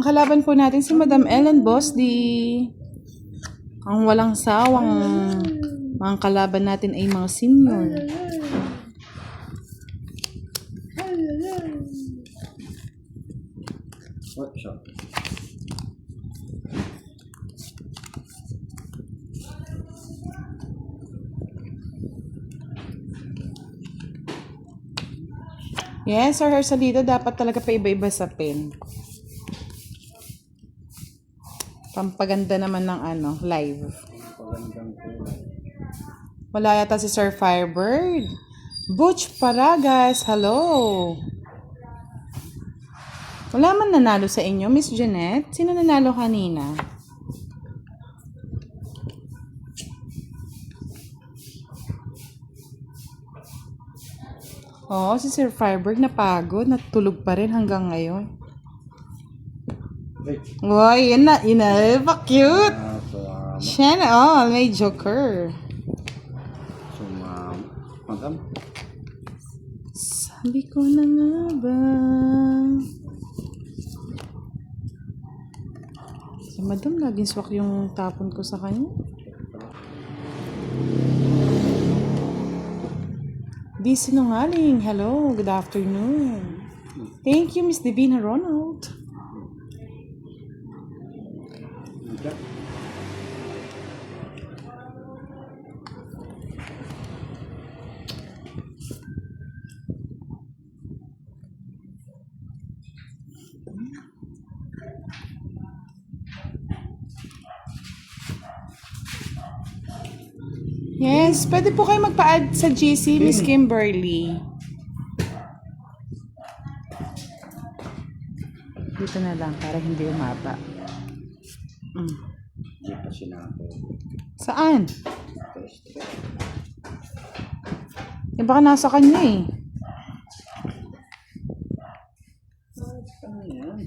Ang kalaban po natin si Madam Ellen Boss D. Ang walang sawang mga kalaban natin ay mga senior. Yes, Sir Hersalito, dapat talaga pa iba-iba sa pen. Pampaganda naman ng live. Wala yata si Sir Firebird. Butch Paragas, hello. Wala man nanalo sa inyo, Miss Jeanette? Sino nanalo kanina? Oo, si Sir Firebird napagod. Natulog pa rin hanggang ngayon. Uy, yun na. Pa-cute. Siya na, may joker. Sabi ko na nga ba? Si Madam, laging swak yung tapon ko sa kanya. Di sinungaling. Hello, good afternoon. Thank you, Miss Divina Ronald. Yes, pwede po kayo magpa-add sa GC, Miss Kimberly. Dito na lang para hindi umaba. Hindi pa sinabi. Saan? Eh baka nasa kanya eh. Ano yan?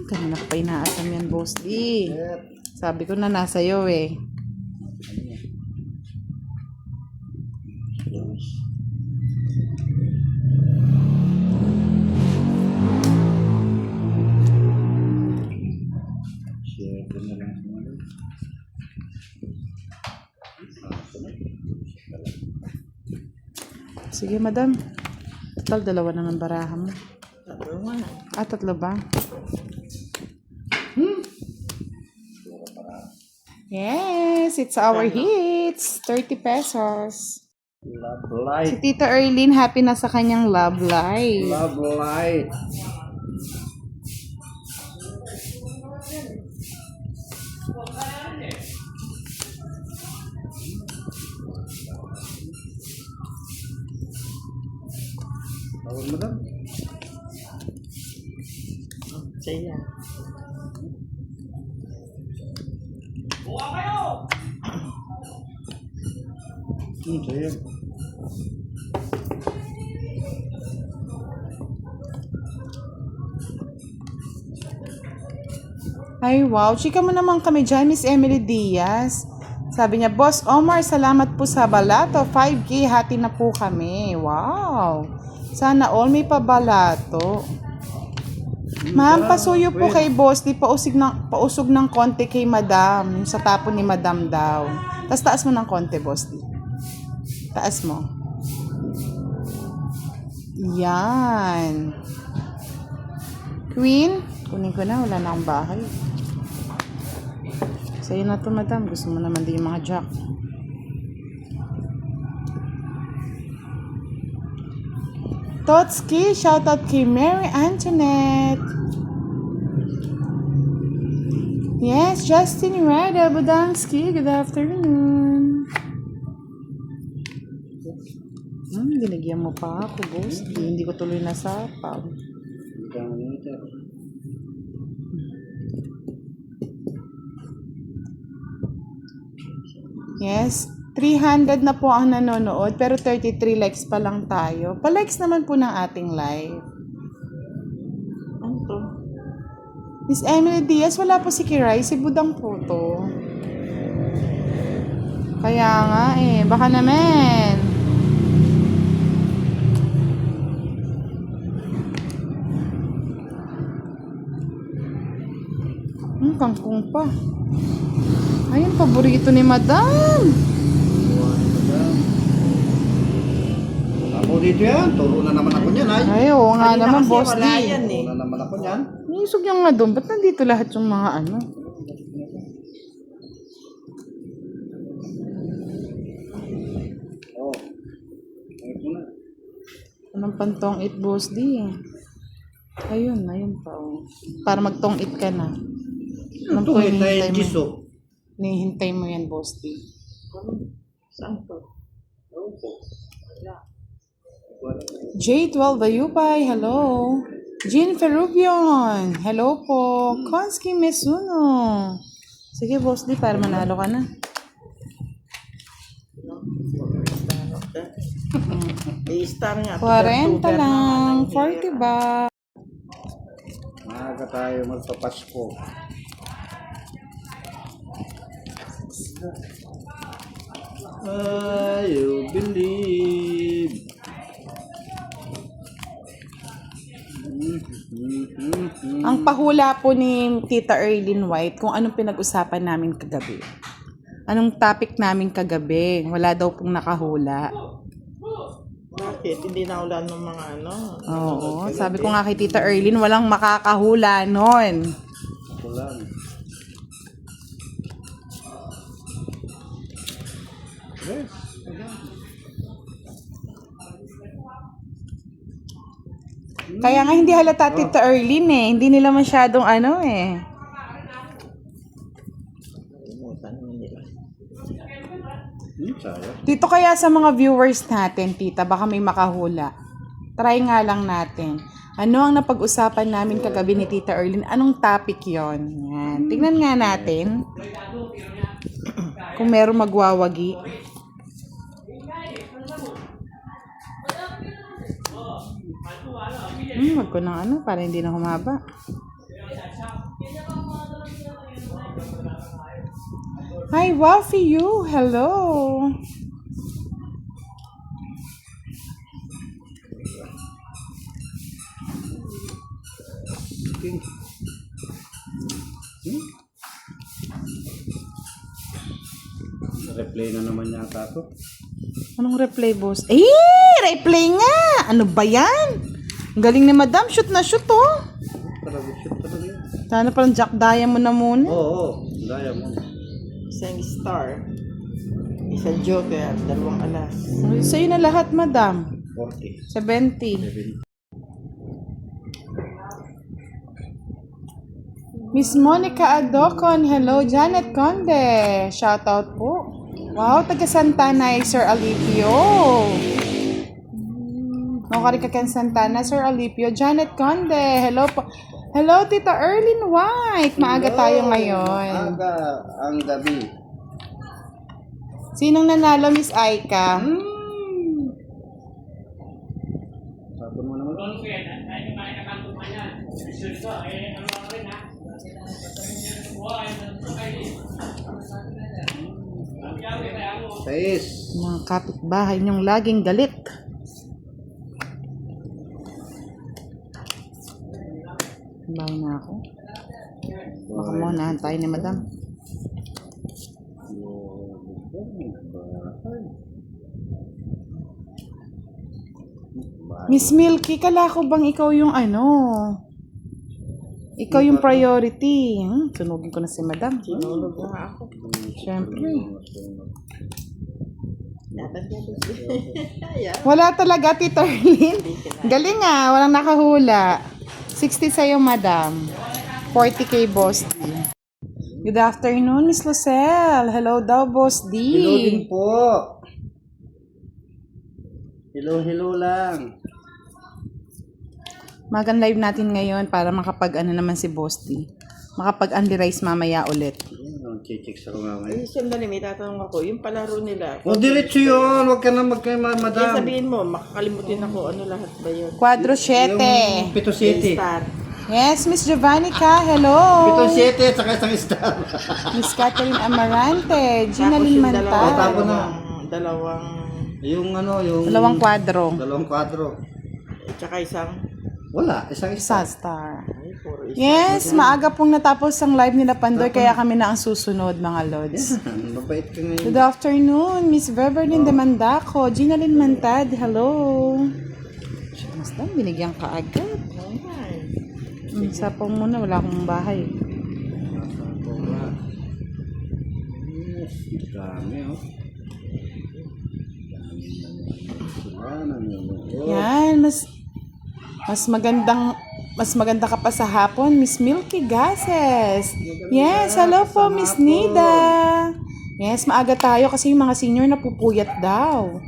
Kanina ko pa inaasam yan, Boss D. Sabi ko na nasa iyo eh. Sige, Madam. Total, dalawa naman baraha mo. Tatlo ba? Yes, it's our hits. 30 pesos. Love Si light. Tita Erlene, happy na sa kanyang love life. Love light. Tawag mo daw? Saya. Sa'yo. Ay, wow. Chika mo naman kami dyan, Miss Emily Diaz. Sabi niya, Boss Omar, salamat po sa balato. 5K, hati na po kami. Wow. Sana all may pabalato. Ma'am, pasuyo po kay Boss. Di pausog ng konti kay Madam. Yung sa tapon ni Madam daw. Tapos taas mo ng konti, Boss. Taas mo. Yan. Queen, kunin ko na. Wala na akong bahay. Sa'yo na to, Madam. Gusto mo naman din yung mga jack. Totski, shoutout kay Mary Antoinette. Yes, Justin Rada Budangski, good afternoon. Binigyan mo pa ako, Boss. Hindi ko tuloy nasapaw. Yes, 300 na po ang nanonood, pero 33 likes pa lang tayo. Pa-likes naman po ng ating live. Ano to? Miss Emily Diaz, wala po si Kiray, si Budang po to. Kaya nga eh, baka naman. Kangkong pa. Ayun, paborito ni Madam. Madam. Ako dito yan. Turo na naman ako niyan, ay. Ay, oo nga Kanina naman, kasi Boss D. wala yan eh. Turo na naman ako niyan. Nisog yung nga doon. Ba't nandito lahat yung mga ano? Oh. Ito na. Anong pantong it, Boss D? Ayun pa. Oh. Para magtong it ka na. Anong Ito, hinihintay hintay mo? giso. Hinihintay mo yan, Boss D. Saan to? J12 Ayupay, hello. Jean Ferrubion, hello po. Konski Mesuno. Sige, Boss D, para manalo ka na. I-star nga. 40 lang, 40 ba? Maaga tayo magpapasko. I believe. Ang pahula po ni Tita Erlyn White kung anong pinag-usapan namin kagabi. Anong topic namin kagabi? Wala daw pong nakahula. Bakit? Hindi na ulan ng mga ano. Oo, sabi ko nga kay Tita Erlyn, walang makakahula nun. Ako lang. Yes. Kaya nga hindi halata Tita Erlyn eh. Hindi nila masyadong ano eh. Limutan mo nila. Sayang. Dito kaya sa mga viewers natin, Tita, baka may makahula. Try nga lang natin. Ano ang napag-usapan namin kagabi ni Tita Erlyn? Anong topic yon? Yan. Tingnan nga natin. Kung meron magwawagi. Wag ko ng ano, para hindi na humaba. Hi, Wafi you. Hello. Okay. Replay na naman yata ito. Anong replay, boss? Replay nga! Ano ba yan? Ang galing ni Madam. Shoot na shoot, oh. Talaga, shoot talaga yun. Sana parang Jack Diamond na muna. Oo, diamond. Isang star. Isang joker. 2 alas. Sa'yo na lahat, Madam. 40. 70. Miss Monica Adocon. Hello, Janet Conde. Shoutout po. Wow, taga Santana, Sir Alipio. Ken Santana, Sir Alipio. Janet Conde. Hello po. Hello, Tita Erlyn White. Maaga tayo ngayon. Maaga ang gabi. Sinong nanalo, Miss Aika? Sabi mo naman. Sais. Mga kapitbahay niyong laging galit. Bahay na ako. Baka maunahan tayo ni Madam. Miss Milky, kala ko bang ikaw yung ano? Ikaw yung priority. Sunugin ko na si Madam. Sinulog nga ako. Siyempre. Dapat yan. Wala talaga, Tita Erlyn. Galing ah, walang nakahula. 60 sa'yo, Madam. 40K, Boss D. Good afternoon, Miss Lucelle. Hello daw, Boss D. Hello din po. Hello lang. Magan live natin ngayon para makapag ano naman si Boss D. Makapag-unli rice mamaya ulit. Chichicks ako nga ngayon. Ay, sandali, may tatanong ako. Yung palaro nila. O, diretso yun. Huwag ka na Madam. madam. Sabihin mo, makakalimutin ako. Ano lahat ba yun? Quadro 7. Yung Pito City. Star. Yes, Miss Giovannica. Hello. Pito City at saka isang star. Miss Catherine Amarante. Gina Tapos Lynn yung Mantal. Tapos na. dalawang, Yung ano, yung... Dalawang kwadro. Dalawang kwadro. tsaka isang, Wala, isang Isa star. star. ay, puro Yes, maaga pong natapos ang live nila Pandoy, kaya kami na ang susunod, mga Lods. Mabait ka ngayon. Good afternoon, Miss Beverly de Mandaco, Gina Lynn Mantad, hello. Basta, binigyan ka agad. Sapong muna, wala akong bahay. Yes, dami oh. Yan, mas maganda ka pa sa hapon, Miss Milky Gases. Yes, hello po, Miss Nida. Yes, maaga tayo kasi yung mga senior napupuyat daw.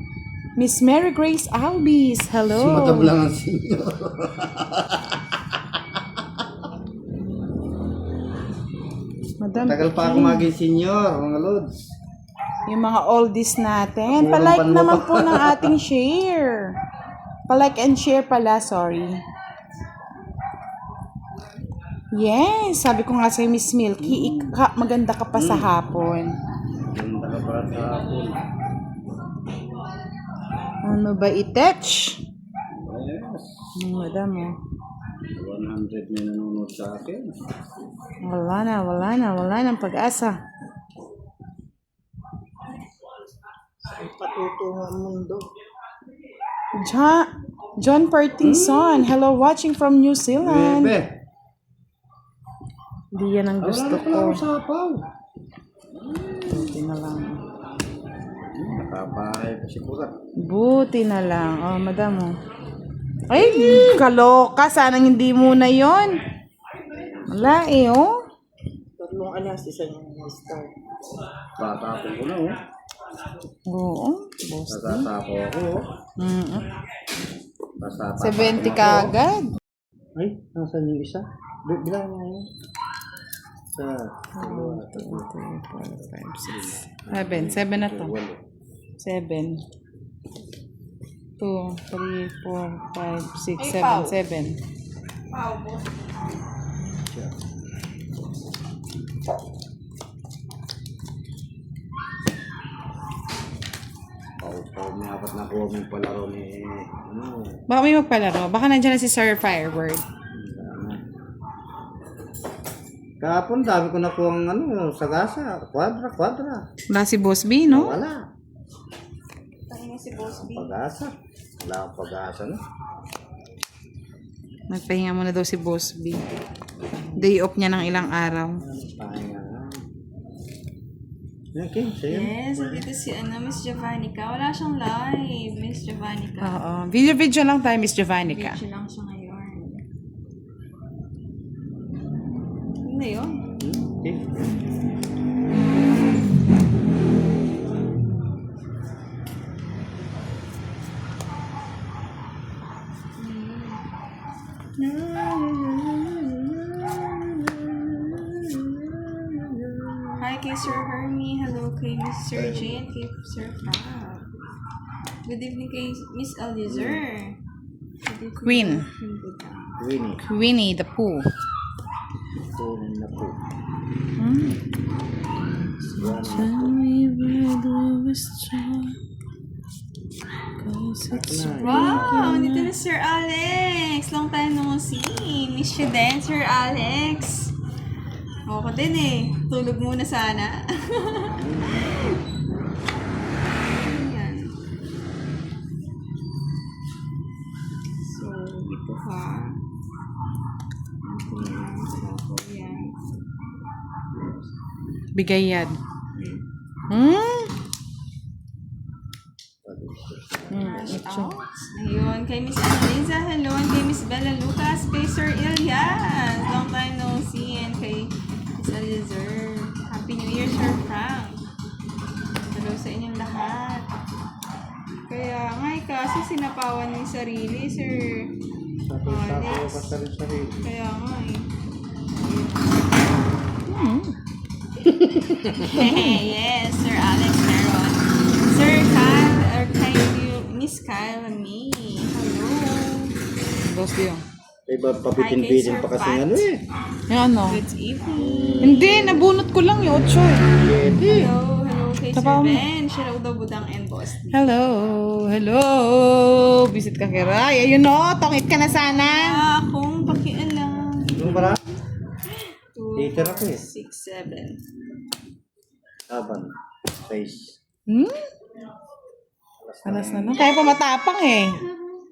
Miss Mary Grace Albis, hello. Si Madam lang ang senior. Madam, Tagal pa ako maging senior, mga lods. yung mga oldies natin. Palike naman po ng ating share. Palike and share pala, sorry. Yes, sabi ko nga sa'yo, Miss Milky, maganda ka pa sa hapon. Ganda ka para sa hapon. Ano ba itech? Yes. Madam, oh. 100 na nanonood sa akin. Wala nang pag-asa. Patutungo ang mundo. John Pertingson, hello, watching from New Zealand. Bebe. Hindi yan ang gusto Wala na pala ko. ako sa apaw. Buti na lang. Nakabahay pa si Kurat. Buti na lang. Oh, madam, oh. Ay, kaloka. Sanang hindi muna yon. Wala eh, oh. Tatlong alas, isa yung start. Tatapon ko na oh. Oo. Boss. Natatapo ako oh. Mm-mm. Basta 70 ka agad. Ay, nasan yung isa? Bilang nga yun. Sa 7 na to. 7. 2, 3, 4, 5, 6, 7. 7. May apat na comment palaro ni ano. Baka may magpalaro. Baka nandiyan na si Sir Firebird. Kahapon dami ko nakuha ang ano, sagasa, kwadra. Wala si Boss B, no? Wala. Tangina si Boss B. Pag-asa. Wala akong pag-asa no. Nagpahinga muna daw si Boss B. Day off niya ng ilang araw. Pahinga nga. Okay, sa'yo. Yes, dito si Miss Javanica. Wala siyang live, Miss Javanica. Oo. Video lang tayo, Miss Javanica. Video lang siya ngayon. Ano na yun? Okay. Hi kay Sir Hermie. Hello kay Miss Sir Jane. Kay Sir Fab. Good evening kay Miss Eliezer. Queen. Winnie. Winnie the Pooh. Kunin na po. Wow! Dito na Sir Alex. Long time no see. Miss you din, Sir Alex. Ako din eh. Tulog muna sana. Ayan. So, ito ha. Ito yan. So, yan. Bigay yan. Ayun, kay Miss Annalisa, hello, and kay Miss Bella Lucas, kay Sir Elias, long time no see, and kay Miss Eliezer. Happy New Year, Sir Frank. Hello sa inyong lahat. Kaya nga, kaso sinapawan ng sarili, Sir Alex. Kaya nga eh. Yes, Sir Alex meron. Sir Kyle, or kay Miss Kyle and me. Hello. Boss B, oh. Iba pabitin-bitin pa kasi ano eh. Yung ano? Good evening. Hindi, nabunot ko lang yung 8 eh. Hello kay Sir Tapaw mo. Ben. Siya raw daw budang and boss. Hello. Visit ka kay Ray. Ayun o, tongit ka na sana. Akong pakialam. Yung para? Later ako eh. 6, 7. Laban. 6. Hmm? Alas na lang. Kaya pa matapang eh.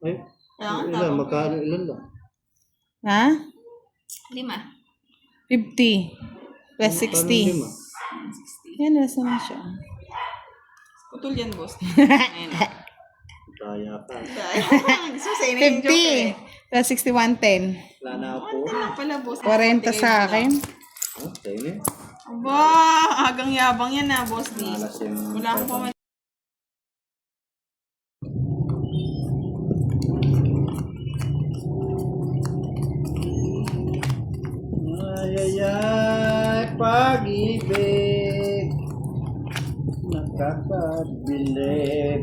Ay, Kailangan ilan? tapang. Magkano ilan lang? Ha? 5. 50. Plus Magkano 60. lima? Yan, nasa na siya. Putol yan, boss. Ayun. Kaya ka. So, sa inyo yung joke eh. 50. Plus 60, 110. Wala na ako. Ano pala, boss? 40 sa akin. Oh, sa'yo na. Aba, agang yabang yan na, boss D. Malas yung... Wala akong paman. Ay, pag-ibig. Nakakabilib.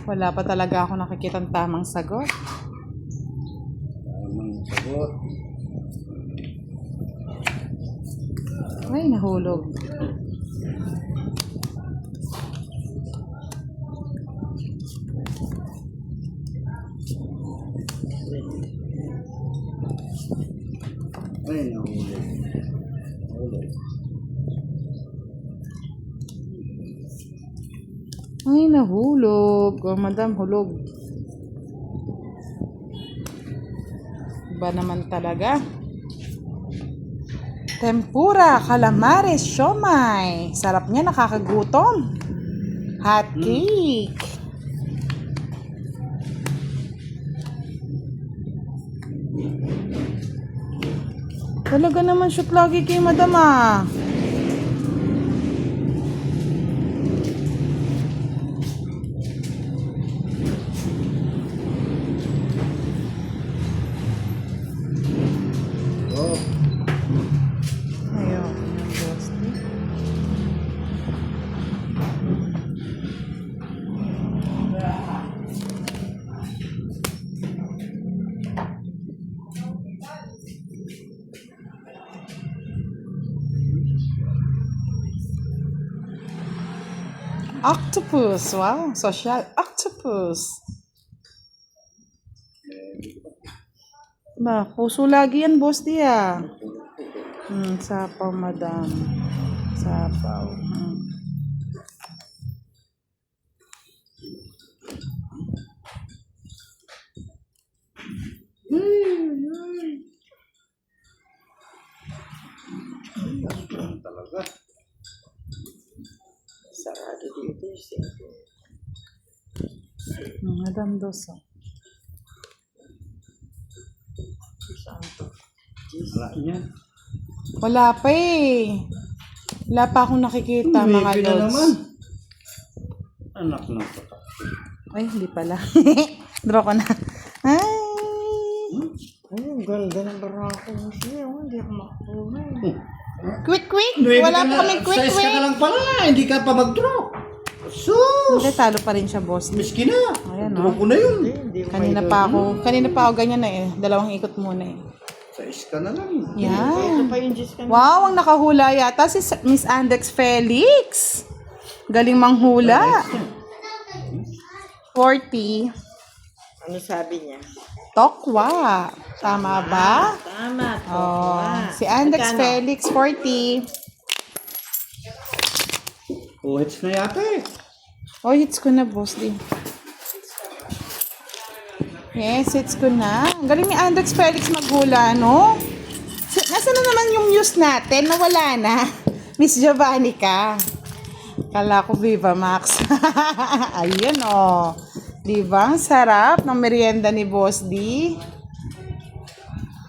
Wala pa talaga ako nakikitang tamang sagot. Tamang sagot. Ay, nahulog. Ay, nahuli. Nahuli. Ay, nahulog. Oh, madam, hulog. Ba naman talaga? Tempura, calamares, siomay. Sarap niya, nakakagutom. Hot cake. Talaga naman shoot lagi kay madam ah. Oh, Ayun, yung roasty. Octopus, wow, social octopus. Ba, puso lagi yan, boss dia. Sapaw, madam. Sapaw. talaga. Sarado dito yung sink. Madam Doso. Santo. Wala niya. Wala pa eh. Wala pa akong nakikita, mga Maybe na lods. naman. Anak ng pata. Ay, hindi pala. Draw ko na. Ay. Ay, ang ganda ng barako mo siya. Hindi ako makakuha. Quick. Nuwebe Wala ka pa na- kami quick. size ka na lang pala. Hindi ka pa mag-draw. Sus! Hindi, talo pa rin siya, boss. Miski na. Ayan, Draw oh. ko na yun. Hindi ko Kanina pa ako ganyan na eh. Dalawang ikot muna eh. Size ka na lang. Ito Yan. pa yung Diyos kanina. Wow, ang nakahula yata si Miss Andex Felix. Galing manghula. 40. Ano sabi niya? Tokwa. Tama ba? Tama. Oh, si Andex Magkano? Felix, 40. Oh, hits na yata eh. Oh, hits ko na, boss din. Yes, hits ko na. Ang galing ni Andex Felix maghula, no? Nasaan na naman yung news natin? Nawala na. Miss Giovanni ka. Kala ko Viva Max. Ayun, oh. Diba? Ang sarap ng merienda ni Boss D.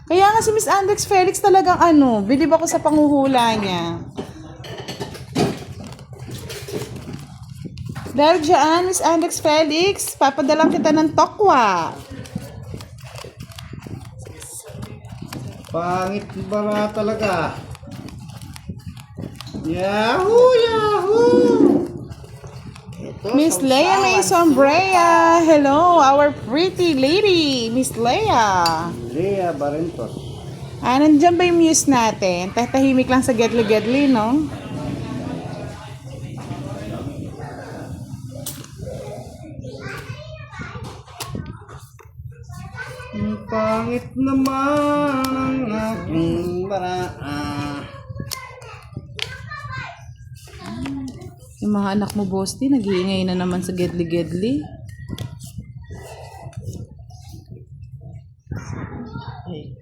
Kaya nga si Miss Andex Felix talagang bilib ako sa panguhula niya. Dahil dyan, Miss Andex Felix, papadalang kita ng tokwa. Pangit ba talaga? Yahoo! Yahoo! Ito, Miss Leia May Sombrea. Hello, our pretty lady, Miss Leia. Lea Barrentos. Nandiyan ba yung muse natin? Tahimik lang sa gedli-gedli, no? pangit naman aking baraa. Yung mga anak mo, Boss D, nag-iingay na naman sa gedli-gedli. Ay,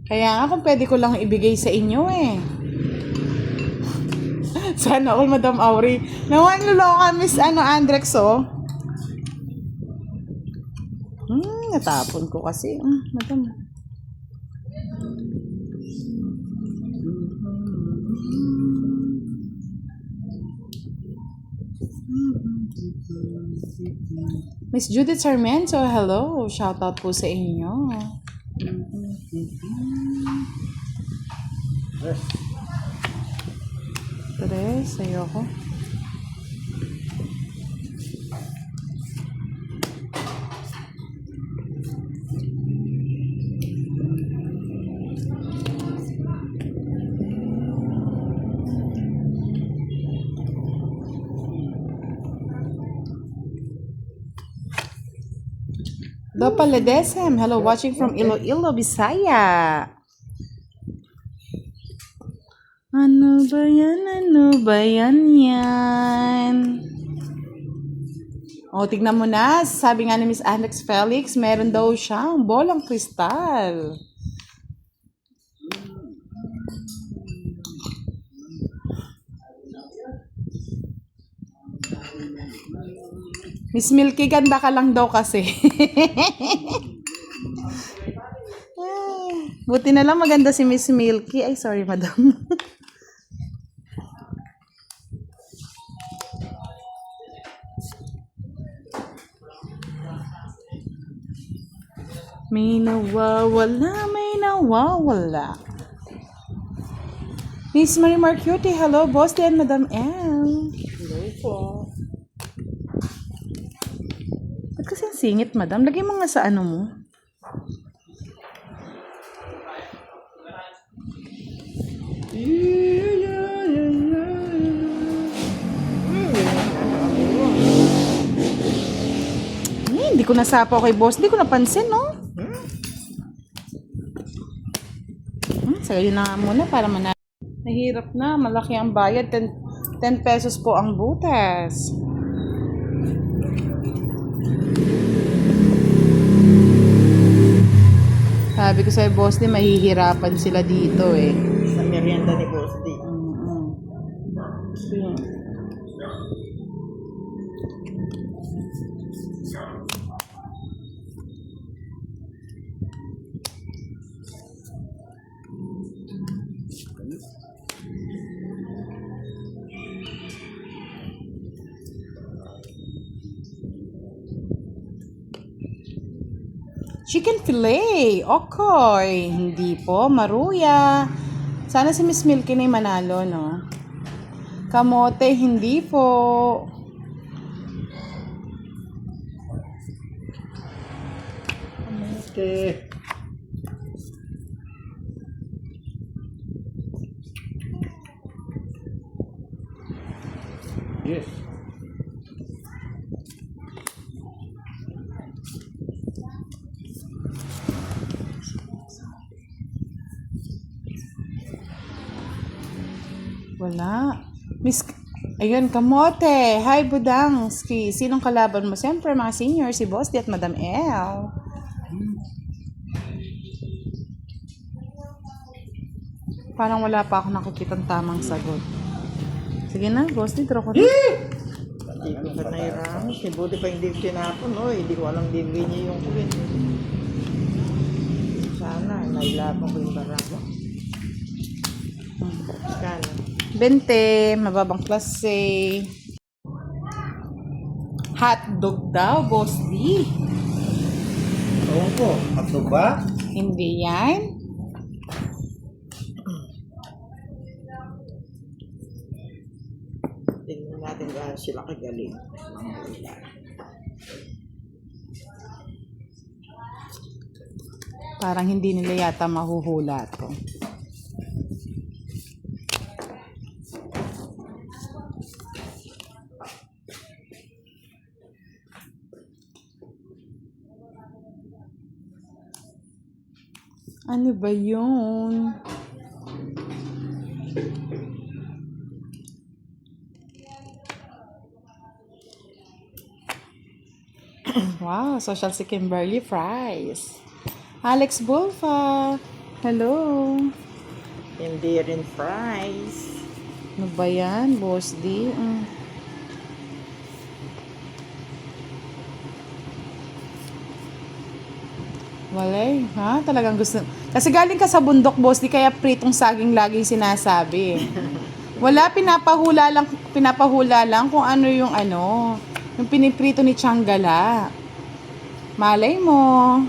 Kaya nga kung pwede ko lang ibigay sa inyo eh. Sana all, Madam Aury. Nawan luloka, Miss Andrex, oh. Natapon ko kasi. Madam. Miss Judith Sarmiento, hello. Shoutout po sa inyo. yes. Tres, ayoko. Dopa Ledesem, hello, watching from Iloilo, Bisaya. Ano ba yan? Ano ba yan yan? O, tignan mo na. Sabi nga ni Miss Alex Felix, meron daw siyang bolang kristal. Miss Milky, ganda ka lang daw kasi. Buti na lang maganda si Miss Milky. Ay, sorry, madam. May nawawala, may nawawala. Miss Marimar Cutie, hello, Boss D and Madam L. Hello po. Ba't kasi ang singit, madam? Lagay mo nga sa ano mo. Hindi ko nasapaw kay Boss. Hindi ko napansin, no? Sige na nga muna para Nahirap na. Malaki ang bayad. 10 pesos po ang butas. Sabi ko sa'yo, Boss, mahihirapan sila dito eh. Sa merienda ni Boss D. Chicken fillet. Okay. Hindi po. Maruya. Sana si Miss Milky na yung manalo, no? Kamote. Hindi po. Okay. Yes. Wala. Miss... Ayun, kamote. Hi, Budangski. Sinong kalaban mo? Siyempre, mga senior, si Boss D at Madam L. Parang wala pa ako nakikitang tamang sagot. Sige na, Boss D, draw ko na. Hindi ko pa nairami. Buti pa hindi tinapon. Oh, hindi ko alam din niya yung kulit. Sana, nailapan ko yung barako. Sana. 20, mababang klase. Hotdog daw, Boss D. Ewan ko, hotdog ba? Hindi yan. Tingnan natin gaano sila kagaling. Parang hindi nila yata mahuhula to. Ano ba yun? Wow, social si Kimberly Fries. Alex Bulfa. Hello. Hindi rin fries. Ano ba yan, Boss D? Walay, ha? Talagang gusto. Kasi galing ka sa bundok, Boss D, kaya pritong saging laging sinasabi. Wala, pinapahula lang kung ano, yung piniprito ni Tianggala. Malay mo.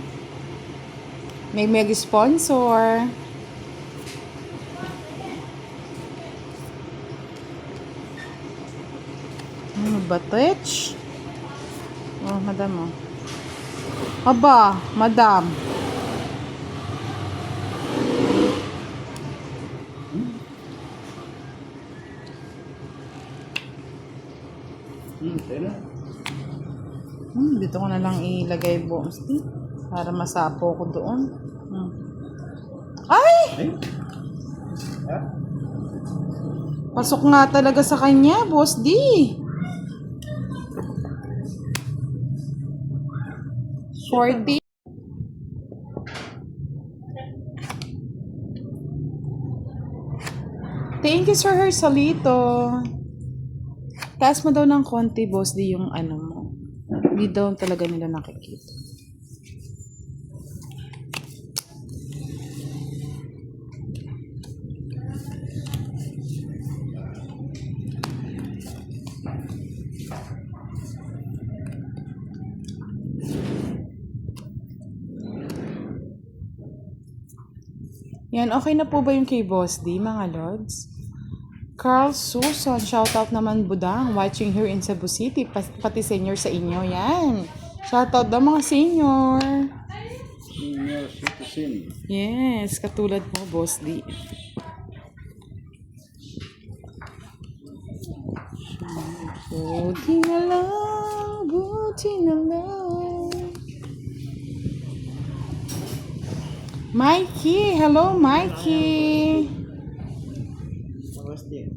May mag-sponsor. Ano ba, Tech? Oh, madam, oh. Aba, madam. Tayo na. Dito ko na lang ilagay Boss D para masapo ko doon. Ay! Ay! Ha? Pasok nga talaga sa kanya, Boss D. $40. Thank you, Sir Hersalito. Taas mo daw ng konti, Boss D, yung ano mo. Hindi daw talaga nila nakikita. Yan, okay na po ba yung kay Boss D, mga lords? Carl Susan, shoutout naman Budang, watching here in Cebu City, pati senior sa inyo, yan. Shoutout daw mga senior. Senior citizen. Yes, katulad mo, Boss D. Buti na lang, buti na lang. Mikey, hello Mikey. Tapos din.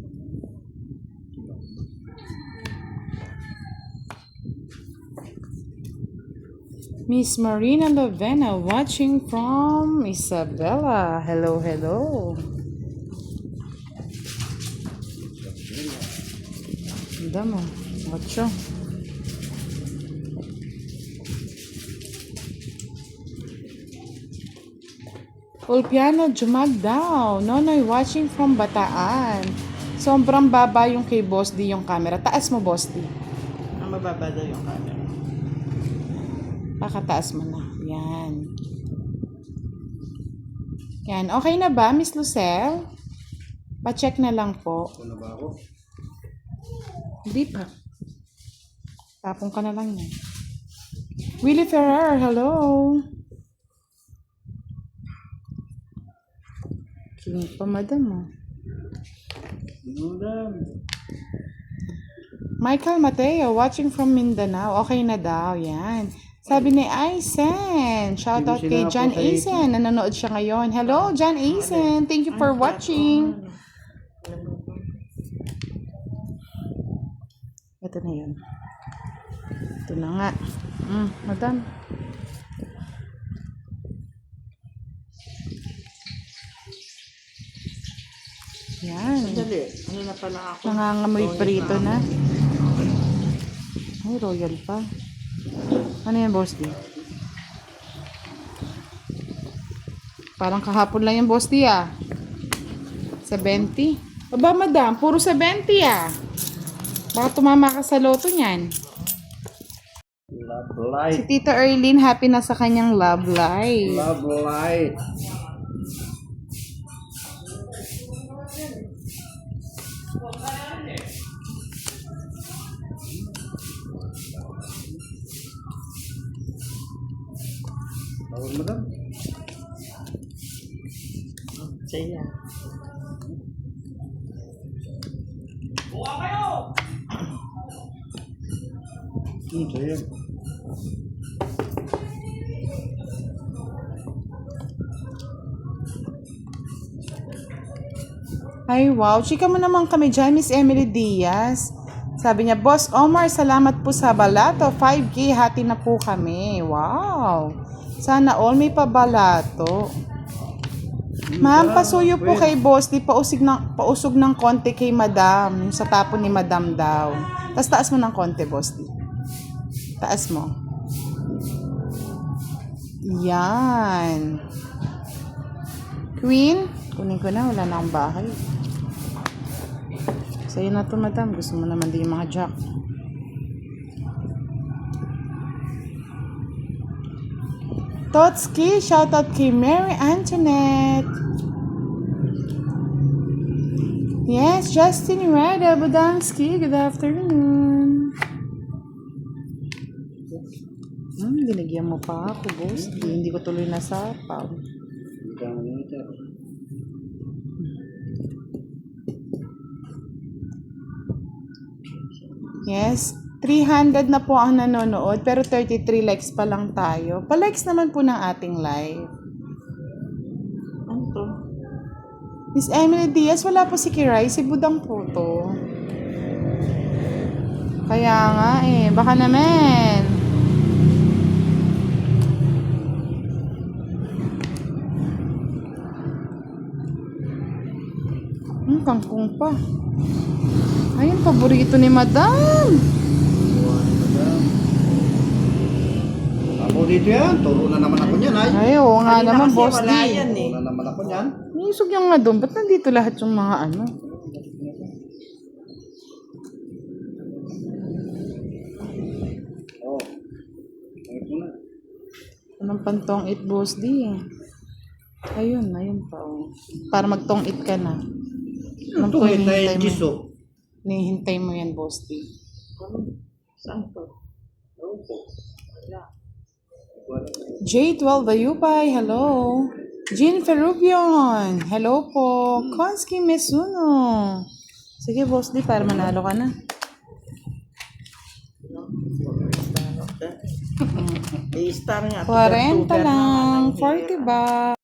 Miss Marina Lovena watching from Isabela. Hello, hello. Ganda mo. Ocho. Ulpiano Jumag daw. Nonoy watching from Bataan. Sobrang baba yung kay Boss D yung camera. Taas mo, Boss D. Ang mababa daw yung camera. Pakataas mo na. Yan. Yan. Okay na ba, Miss Lucelle? Pa-check na lang po. Ito na ba ako? Hindi pa. Tapong ka na lang yan. Willie Ferrer, hello. Kinig pa, madam, oh. Madam. Michael Mateo, watching from Mindanao. Okay na daw, yan. Sabi ni Aisen. Shoutout kay John Aisen. Nanonood siya ngayon. Hello, John Aisen. Thank you for watching. Ito na yun. Ito na nga. Madam. Yan. Sandali. Ano na pala ako? Nangangamoy prito na. Ay, royal pa. Ano yan, Boss D? Parang kahapon lang yung Boss D, ah. 70. Aba, madam, puro 70, ah. Baka tumama ka sa loto niyan. Love Si light. Tita Erlene, happy na sa kanyang love life. Love light. Tawag madam. Saya. Saya. Ay, wow. Chika mo naman kami dyan, Miss Emily Diaz. Sabi niya, Boss Omar, salamat po sa balato. 5K, hati na po kami. Wow. Sana all may pabalato. Ma'am, pasuyo po kay Boss. Di pausog ng konti kay Madam. Yung sa tapon ni Madam daw. Tapos taas mo ng konti, Boss. Di. Taas mo. Yan. Queen, kunin ko na. Wala na akong bahay. Sa'yo na to, Madam. Gusto mo naman din yung mga jack. Totski, shoutout kay Mary Antoinette. Yes, Justin Reda Budanski, good afternoon. Binigyan mo pa ako, boss. Hindi ko tuloy nasapaw. Yes, 300 na po ang nanonood, pero 33 likes pa lang tayo. Pa-likes naman po ng ating live. Ano to? Miss Emily Diaz, wala po si Kiray, si Budang po to. Kaya nga baka naman. Kangkong pa. Ayun, paborito ni Madam. Ako dito yan. Turo na naman ako niyan, ay. Ay, oo nga Kanina naman, kasi boss wala D. yan eh. Turo na naman ako niyan. Nisog yung nga doon. Ba't nandito lahat yung mga ano? Oo. Bakit mo na? Anong pantong it, boss D? Ayun pa. Oh. Para magtong it ka na. Anong Ito, po may tayo hinihintay mo? jiso. Hinihintay mo yan, boss D. Saan to? J12 Bayupay, hello. Jean Ferrubion, hello po. Konski Mesuno. Sige, boss D, para manalo ka na. I-star nga. 40 lang, 40 ba?